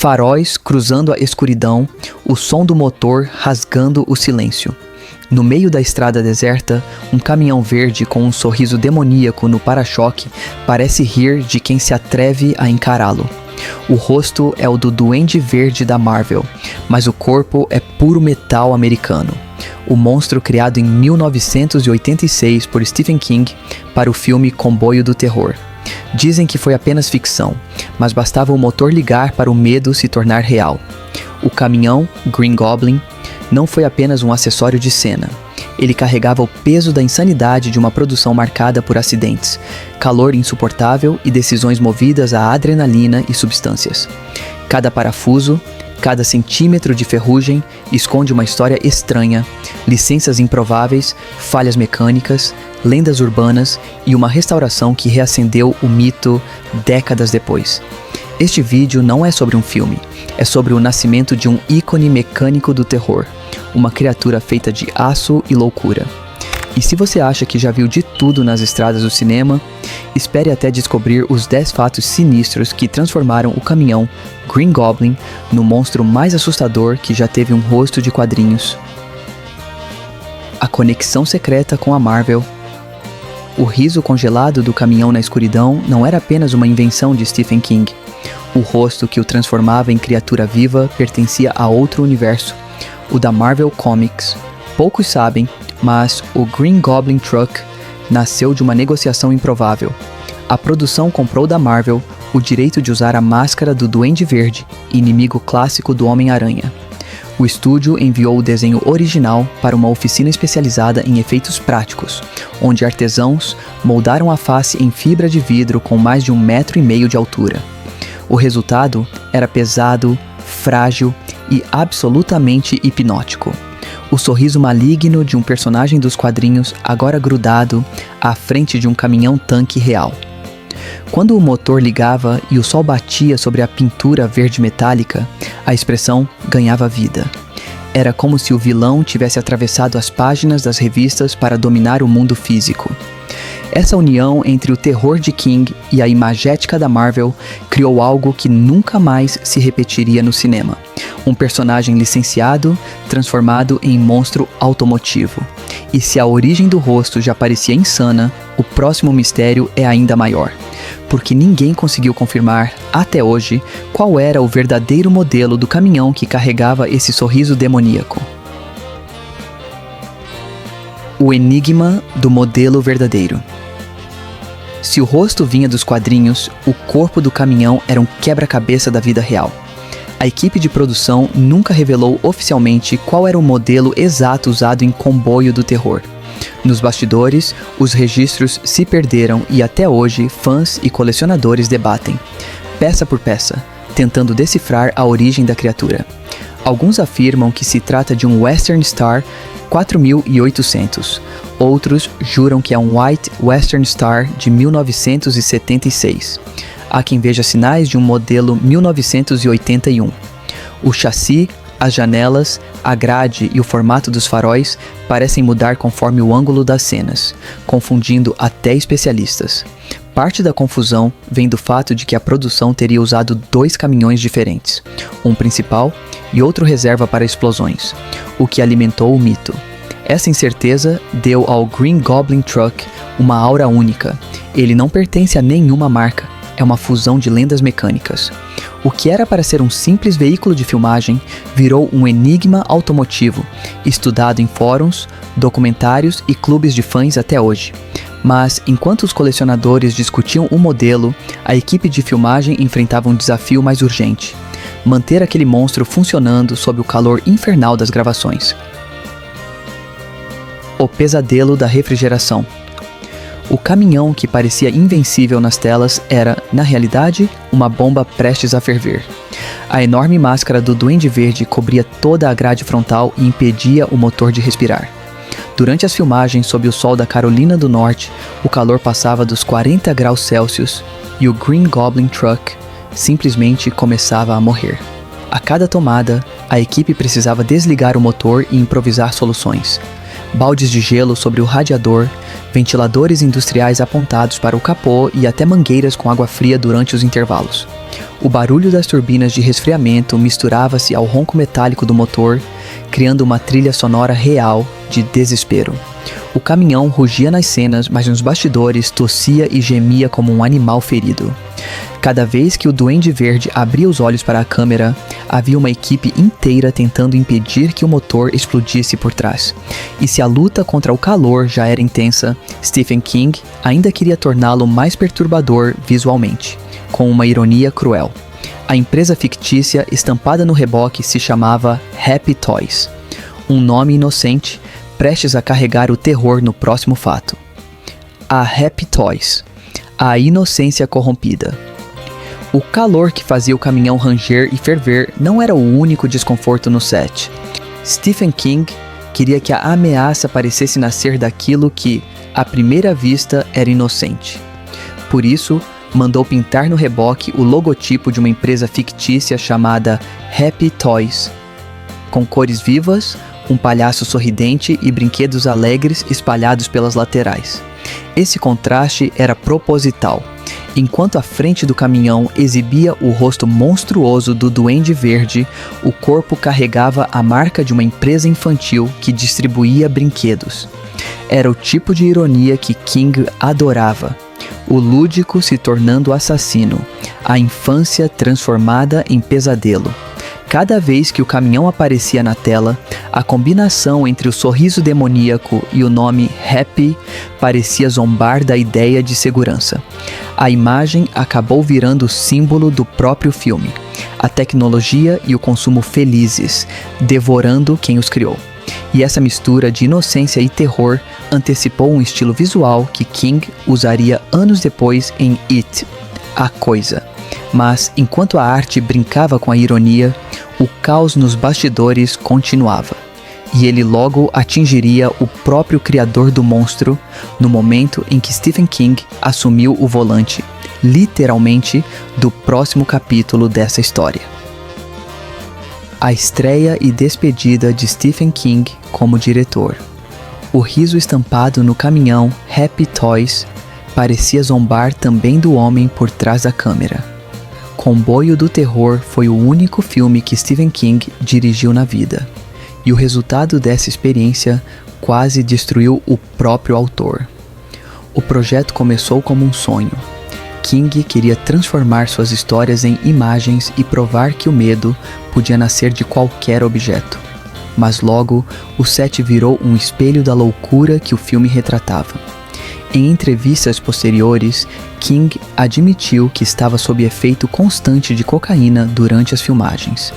Faróis cruzando a escuridão, o som do motor rasgando o silêncio. No meio da estrada deserta, um caminhão verde com um sorriso demoníaco no para-choque parece rir de quem se atreve a encará-lo. O rosto é o do Duende Verde da Marvel, mas o corpo é puro metal americano. O monstro criado em 1986 por Stephen King para o filme Comboio do Terror. Dizem que foi apenas ficção, mas bastava o motor ligar para o medo se tornar real. O caminhão, Green Goblin, não foi apenas um acessório de cena. Ele carregava o peso da insanidade de uma produção marcada por acidentes, calor insuportável e decisões movidas a adrenalina e substâncias. Cada parafuso, cada centímetro de ferrugem esconde uma história estranha, licenças improváveis, falhas mecânicas, lendas urbanas e uma restauração que reacendeu o mito décadas depois. Este vídeo não é sobre um filme, é sobre o nascimento de um ícone mecânico do terror, uma criatura feita de aço e loucura. E se você acha que já viu de tudo nas estradas do cinema, espere até descobrir os 10 fatos sinistros que transformaram o caminhão Green Goblin no monstro mais assustador que já teve um rosto de quadrinhos. A conexão secreta com a Marvel. O riso congelado do caminhão na escuridão não era apenas uma invenção de Stephen King. O rosto que o transformava em criatura viva pertencia a outro universo, o da Marvel Comics. Poucos sabem, mas o Green Goblin Truck nasceu de uma negociação improvável. A produção comprou da Marvel o direito de usar a máscara do Duende Verde, inimigo clássico do Homem-Aranha. O estúdio enviou o desenho original para uma oficina especializada em efeitos práticos, onde artesãos moldaram a face em fibra de vidro com mais de 1,5 metro de altura. O resultado era pesado, frágil e absolutamente hipnótico. O sorriso maligno de um personagem dos quadrinhos agora grudado à frente de um caminhão-tanque real. Quando o motor ligava e o sol batia sobre a pintura verde metálica, a expressão ganhava vida. Era como se o vilão tivesse atravessado as páginas das revistas para dominar o mundo físico. Essa união entre o terror de King e a imagética da Marvel criou algo que nunca mais se repetiria no cinema. Um personagem licenciado, transformado em monstro automotivo. E se a origem do rosto já parecia insana, o próximo mistério é ainda maior. Porque ninguém conseguiu confirmar, até hoje, qual era o verdadeiro modelo do caminhão que carregava esse sorriso demoníaco. O enigma do modelo verdadeiro. Se o rosto vinha dos quadrinhos, o corpo do caminhão era um quebra-cabeça da vida real. A equipe de produção nunca revelou oficialmente qual era o modelo exato usado em Comboio do Terror. Nos bastidores, os registros se perderam e até hoje fãs e colecionadores debatem, peça por peça, tentando decifrar a origem da criatura. Alguns afirmam que se trata de um Western Star 4800. Outros juram que é um White Western Star de 1976. Há quem veja sinais de um modelo 1981. O chassi, as janelas, a grade e o formato dos faróis parecem mudar conforme o ângulo das cenas, confundindo até especialistas. Parte da confusão vem do fato de que a produção teria usado 2 caminhões diferentes, um principal e outro reserva para explosões, o que alimentou o mito. Essa incerteza deu ao Green Goblin Truck uma aura única. Ele não pertence a nenhuma marca, é uma fusão de lendas mecânicas. O que era para ser um simples veículo de filmagem virou um enigma automotivo, estudado em fóruns, documentários e clubes de fãs até hoje. Mas, enquanto os colecionadores discutiam o modelo, a equipe de filmagem enfrentava um desafio mais urgente: manter aquele monstro funcionando sob o calor infernal das gravações. O pesadelo da refrigeração. O caminhão que parecia invencível nas telas era, na realidade, uma bomba prestes a ferver. A enorme máscara do Duende Verde cobria toda a grade frontal e impedia o motor de respirar. Durante as filmagens sob o sol da Carolina do Norte, o calor passava dos 40 graus Celsius e o Green Goblin Truck simplesmente começava a morrer. A cada tomada, a equipe precisava desligar o motor e improvisar soluções. Baldes de gelo sobre o radiador, ventiladores industriais apontados para o capô e até mangueiras com água fria durante os intervalos. O barulho das turbinas de resfriamento misturava-se ao ronco metálico do motor, criando uma trilha sonora real de desespero. O caminhão rugia nas cenas, mas nos bastidores tossia e gemia como um animal ferido. Cada vez que o Duende Verde abria os olhos para a câmera, havia uma equipe inteira tentando impedir que o motor explodisse por trás. E se a luta contra o calor já era intensa, Stephen King ainda queria torná-lo mais perturbador visualmente, com uma ironia cruel. A empresa fictícia estampada no reboque se chamava Happy Toys, um nome inocente, prestes a carregar o terror no próximo fato. A Happy Toys, a inocência corrompida. O calor que fazia o caminhão ranger e ferver não era o único desconforto no set. Stephen King queria que a ameaça parecesse nascer daquilo que, à primeira vista, era inocente. Por isso, mandou pintar no reboque o logotipo de uma empresa fictícia chamada Happy Toys, com cores vivas, um palhaço sorridente e brinquedos alegres espalhados pelas laterais. Esse contraste era proposital. Enquanto a frente do caminhão exibia o rosto monstruoso do Duende Verde, o corpo carregava a marca de uma empresa infantil que distribuía brinquedos. Era o tipo de ironia que King adorava. O lúdico se tornando assassino, a infância transformada em pesadelo. Cada vez que o caminhão aparecia na tela, a combinação entre o sorriso demoníaco e o nome Happy parecia zombar da ideia de segurança. A imagem acabou virando símbolo do próprio filme, a tecnologia e o consumo felizes, devorando quem os criou. E essa mistura de inocência e terror antecipou um estilo visual que King usaria anos depois em It, A Coisa. Mas, enquanto a arte brincava com a ironia, o caos nos bastidores continuava. E ele logo atingiria o próprio criador do monstro no momento em que Stephen King assumiu o volante, literalmente, do próximo capítulo dessa história. A estreia e despedida de Stephen King como diretor. O riso estampado no caminhão Happy Toys parecia zombar também do homem por trás da câmera. Comboio do Terror foi o único filme que Stephen King dirigiu na vida, e o resultado dessa experiência quase destruiu o próprio autor. O projeto começou como um sonho. King queria transformar suas histórias em imagens e provar que o medo podia nascer de qualquer objeto. Mas logo, o set virou um espelho da loucura que o filme retratava. Em entrevistas posteriores, King admitiu que estava sob efeito constante de cocaína durante as filmagens.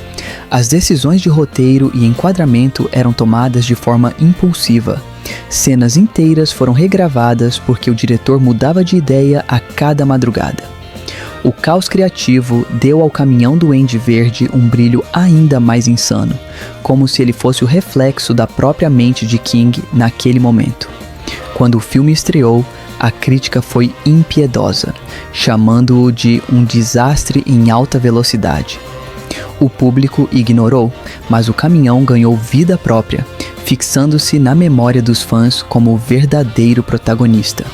As decisões de roteiro e enquadramento eram tomadas de forma impulsiva. Cenas inteiras foram regravadas porque o diretor mudava de ideia a cada madrugada. O caos criativo deu ao caminhão Duende Verde um brilho ainda mais insano, como se ele fosse o reflexo da própria mente de King naquele momento. Quando o filme estreou, a crítica foi impiedosa, chamando-o de um desastre em alta velocidade. O público ignorou, mas o caminhão ganhou vida própria, fixando-se na memória dos fãs como o verdadeiro protagonista.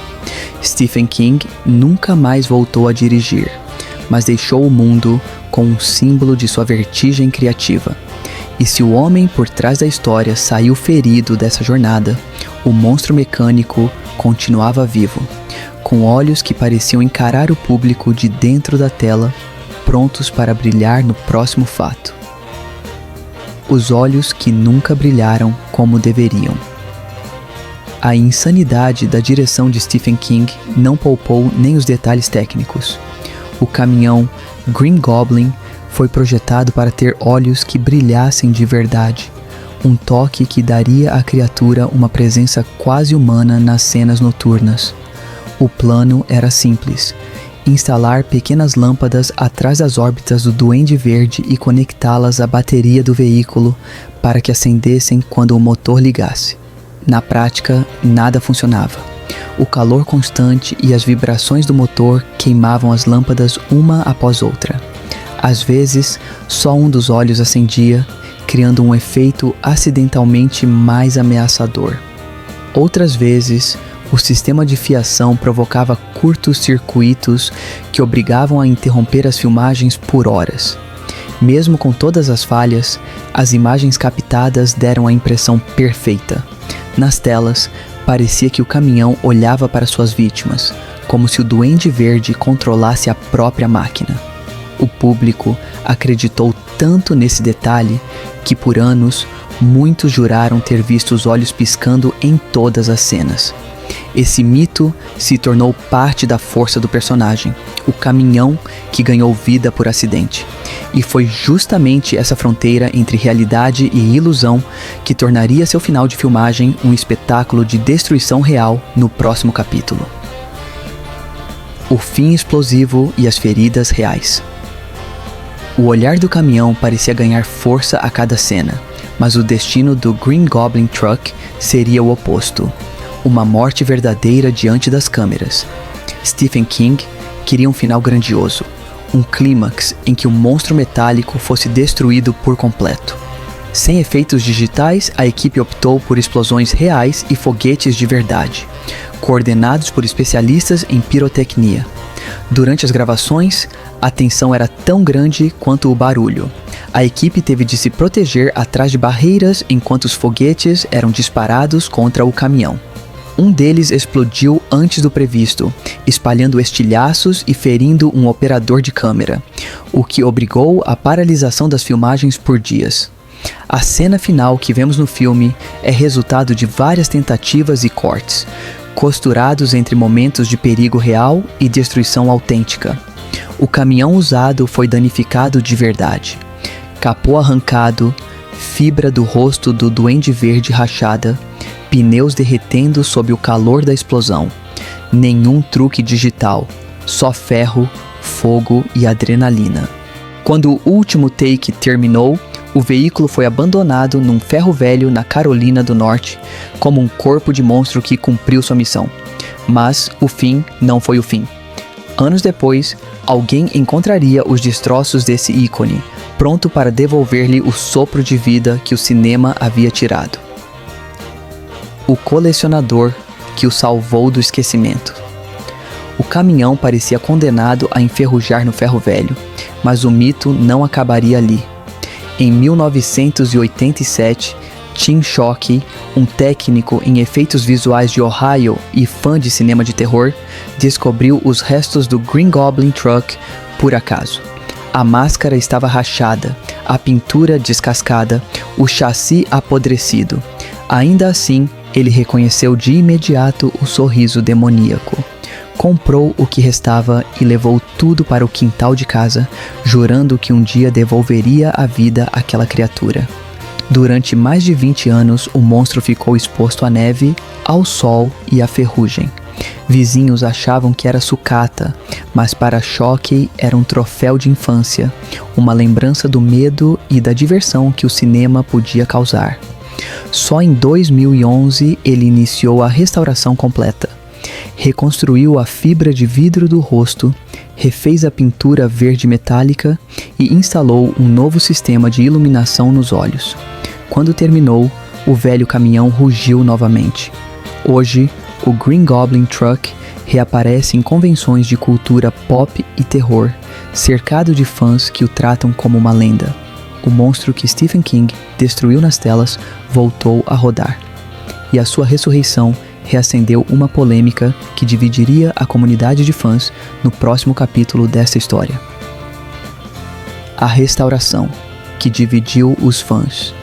Stephen King nunca mais voltou a dirigir, mas deixou o mundo com um símbolo de sua vertigem criativa. E se o homem por trás da história saiu ferido dessa jornada, o monstro mecânico continuava vivo, com olhos que pareciam encarar o público de dentro da tela, prontos para brilhar no próximo fato. Os olhos que nunca brilharam como deveriam. A insanidade da direção de Stephen King não poupou nem os detalhes técnicos. O caminhão Green Goblin foi projetado para ter olhos que brilhassem de verdade, um toque que daria à criatura uma presença quase humana nas cenas noturnas. O plano era simples: instalar pequenas lâmpadas atrás das órbitas do Duende Verde e conectá-las à bateria do veículo para que acendessem quando o motor ligasse. Na prática, nada funcionava. O calor constante e as vibrações do motor queimavam as lâmpadas uma após outra. Às vezes, só um dos olhos acendia, criando um efeito acidentalmente mais ameaçador. Outras vezes, O sistema de fiação provocava curtos-circuitos que obrigavam a interromper as filmagens por horas. Mesmo com todas as falhas, as imagens captadas deram a impressão perfeita. Nas telas, parecia que o caminhão olhava para suas vítimas, como se o Duende Verde controlasse a própria máquina. O público acreditou tanto nesse detalhe que, por anos, muitos juraram ter visto os olhos piscando em todas as cenas. Esse mito se tornou parte da força do personagem, o caminhão que ganhou vida por acidente. E foi justamente essa fronteira entre realidade e ilusão que tornaria seu final de filmagem um espetáculo de destruição real no próximo capítulo. O fim explosivo e as feridas reais. O olhar do caminhão parecia ganhar força a cada cena, mas o destino do Green Goblin Truck seria o oposto. Uma morte verdadeira diante das câmeras. Stephen King queria um final grandioso, um clímax em que o monstro metálico fosse destruído por completo. Sem efeitos digitais, a equipe optou por explosões reais e foguetes de verdade, coordenados por especialistas em pirotecnia. Durante as gravações, a tensão era tão grande quanto o barulho. A equipe teve de se proteger atrás de barreiras enquanto os foguetes eram disparados contra o caminhão. Um deles explodiu antes do previsto, espalhando estilhaços e ferindo um operador de câmera, o que obrigou a paralisação das filmagens por dias. A cena final que vemos no filme é resultado de várias tentativas e cortes, costurados entre momentos de perigo real e destruição autêntica. O caminhão usado foi danificado de verdade. Capô arrancado, fibra do rosto do Duende Verde rachada, pneus derretendo sob o calor da explosão. Nenhum truque digital, só ferro, fogo e adrenalina. Quando o último take terminou, o veículo foi abandonado num ferro velho na Carolina do Norte, como um corpo de monstro que cumpriu sua missão. Mas o fim não foi o fim. Anos depois, alguém encontraria os destroços desse ícone, pronto para devolver-lhe o sopro de vida que o cinema havia tirado. O colecionador que o salvou do esquecimento. O caminhão parecia condenado a enferrujar no ferro velho, mas o mito não acabaria ali. Em 1987, Tim Shockey, um técnico em efeitos visuais de Ohio e fã de cinema de terror, descobriu os restos do Green Goblin Truck por acaso. A máscara estava rachada, a pintura descascada, o chassi apodrecido. Ainda assim, ele reconheceu de imediato o sorriso demoníaco. Comprou o que restava e levou tudo para o quintal de casa, jurando que um dia devolveria a vida àquela criatura. Durante mais de 20 anos, o monstro ficou exposto à neve, ao sol e à ferrugem. Vizinhos achavam que era sucata, mas para Shockey era um troféu de infância, uma lembrança do medo e da diversão que o cinema podia causar. Só em 2011 ele iniciou a restauração completa. Reconstruiu a fibra de vidro do rosto, refez a pintura verde metálica e instalou um novo sistema de iluminação nos olhos. Quando terminou, o velho caminhão rugiu novamente. Hoje, o Green Goblin Truck reaparece em convenções de cultura pop e terror, cercado de fãs que o tratam como uma lenda. O monstro que Stephen King destruiu nas telas voltou a rodar. E a sua ressurreição reacendeu uma polêmica que dividiria a comunidade de fãs no próximo capítulo dessa história. A restauração, que dividiu os fãs.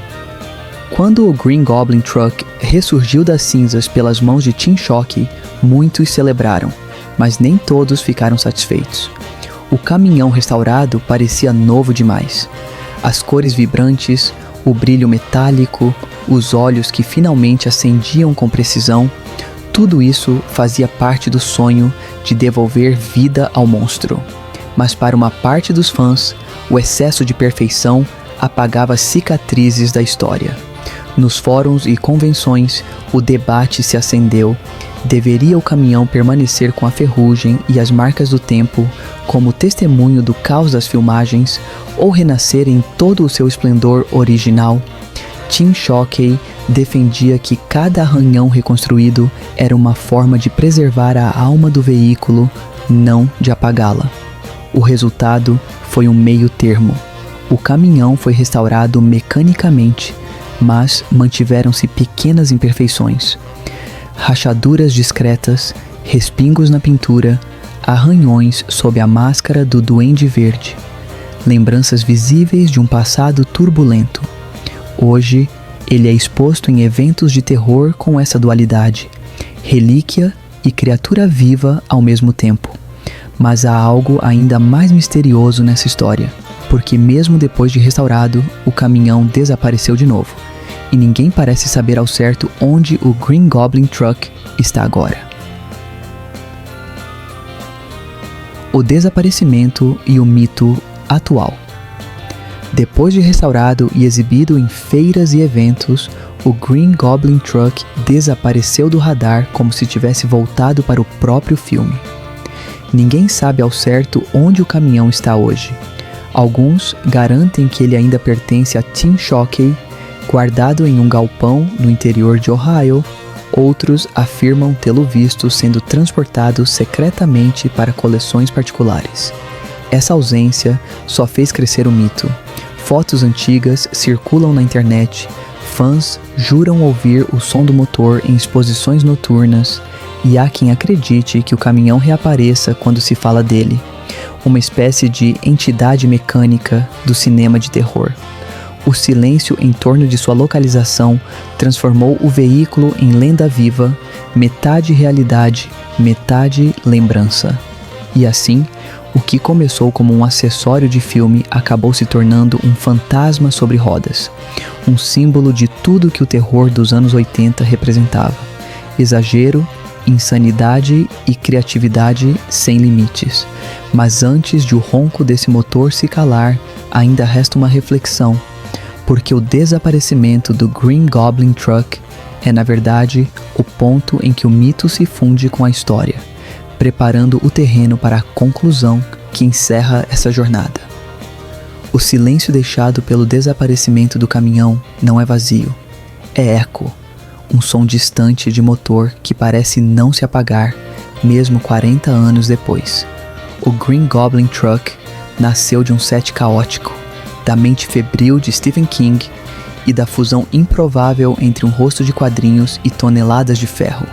Quando o Green Goblin Truck ressurgiu das cinzas pelas mãos de Tim Shockey, muitos celebraram, mas nem todos ficaram satisfeitos. O caminhão restaurado parecia novo demais. As cores vibrantes, o brilho metálico, os olhos que finalmente acendiam com precisão, tudo isso fazia parte do sonho de devolver vida ao monstro. Mas para uma parte dos fãs, o excesso de perfeição apagava cicatrizes da história. Nos fóruns e convenções, o debate se acendeu. Deveria o caminhão permanecer com a ferrugem e as marcas do tempo como testemunho do caos das filmagens ou renascer em todo o seu esplendor original? Tim Shockey defendia que cada arranhão reconstruído era uma forma de preservar a alma do veículo, não de apagá-la. O resultado foi um meio termo. O caminhão foi restaurado mecanicamente, mas mantiveram-se pequenas imperfeições. Rachaduras discretas, respingos na pintura, arranhões sob a máscara do Duende Verde. Lembranças visíveis de um passado turbulento. Hoje, ele é exposto em eventos de terror com essa dualidade, relíquia e criatura viva ao mesmo tempo. Mas há algo ainda mais misterioso nessa história, porque mesmo depois de restaurado, o caminhão desapareceu de novo, e ninguém parece saber ao certo onde o Green Goblin Truck está agora. O desaparecimento e o mito atual. Depois de restaurado e exibido em feiras e eventos, o Green Goblin Truck desapareceu do radar como se tivesse voltado para o próprio filme. Ninguém sabe ao certo onde o caminhão está hoje. Alguns garantem que ele ainda pertence a Tim Shockey, guardado em um galpão no interior de Ohio. Outros afirmam tê-lo visto sendo transportado secretamente para coleções particulares. Essa ausência só fez crescer o mito. Fotos antigas circulam na internet, fãs juram ouvir o som do motor em exposições noturnas, e há quem acredite que o caminhão reapareça quando se fala dele, uma espécie de entidade mecânica do cinema de terror. O silêncio em torno de sua localização transformou o veículo em lenda viva, metade realidade, metade lembrança. E assim, o que começou como um acessório de filme acabou se tornando um fantasma sobre rodas, um símbolo de tudo que o terror dos anos 80 representava: exagero, insanidade e criatividade sem limites. Mas antes de o ronco desse motor se calar, ainda resta uma reflexão, porque o desaparecimento do Green Goblin Truck é, na verdade, o ponto em que o mito se funde com a história, preparando o terreno para a conclusão que encerra essa jornada. O silêncio deixado pelo desaparecimento do caminhão não é vazio, é eco, um som distante de motor que parece não se apagar, mesmo 40 anos depois. O Green Goblin Truck nasceu de um set caótico, da mente febril de Stephen King e da fusão improvável entre um rosto de quadrinhos e toneladas de ferro.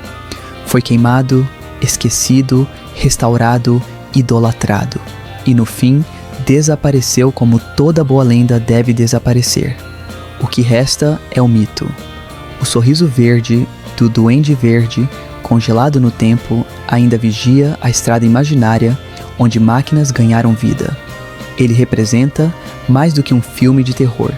Foi queimado, esquecido, restaurado, idolatrado, e no fim desapareceu como toda boa lenda deve desaparecer. O que resta é o mito. O sorriso verde do Duende Verde, congelado no tempo, ainda vigia a estrada imaginária onde máquinas ganharam vida. Ele representa mais do que um filme de terror.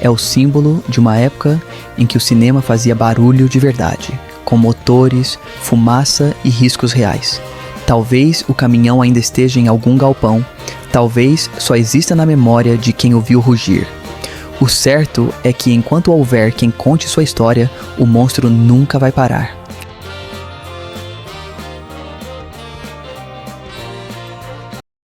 É o símbolo de uma época em que o cinema fazia barulho de verdade, com motores, fumaça e riscos reais. Talvez o caminhão ainda esteja em algum galpão, talvez só exista na memória de quem o viu rugir. O certo é que enquanto houver quem conte sua história, o monstro nunca vai parar.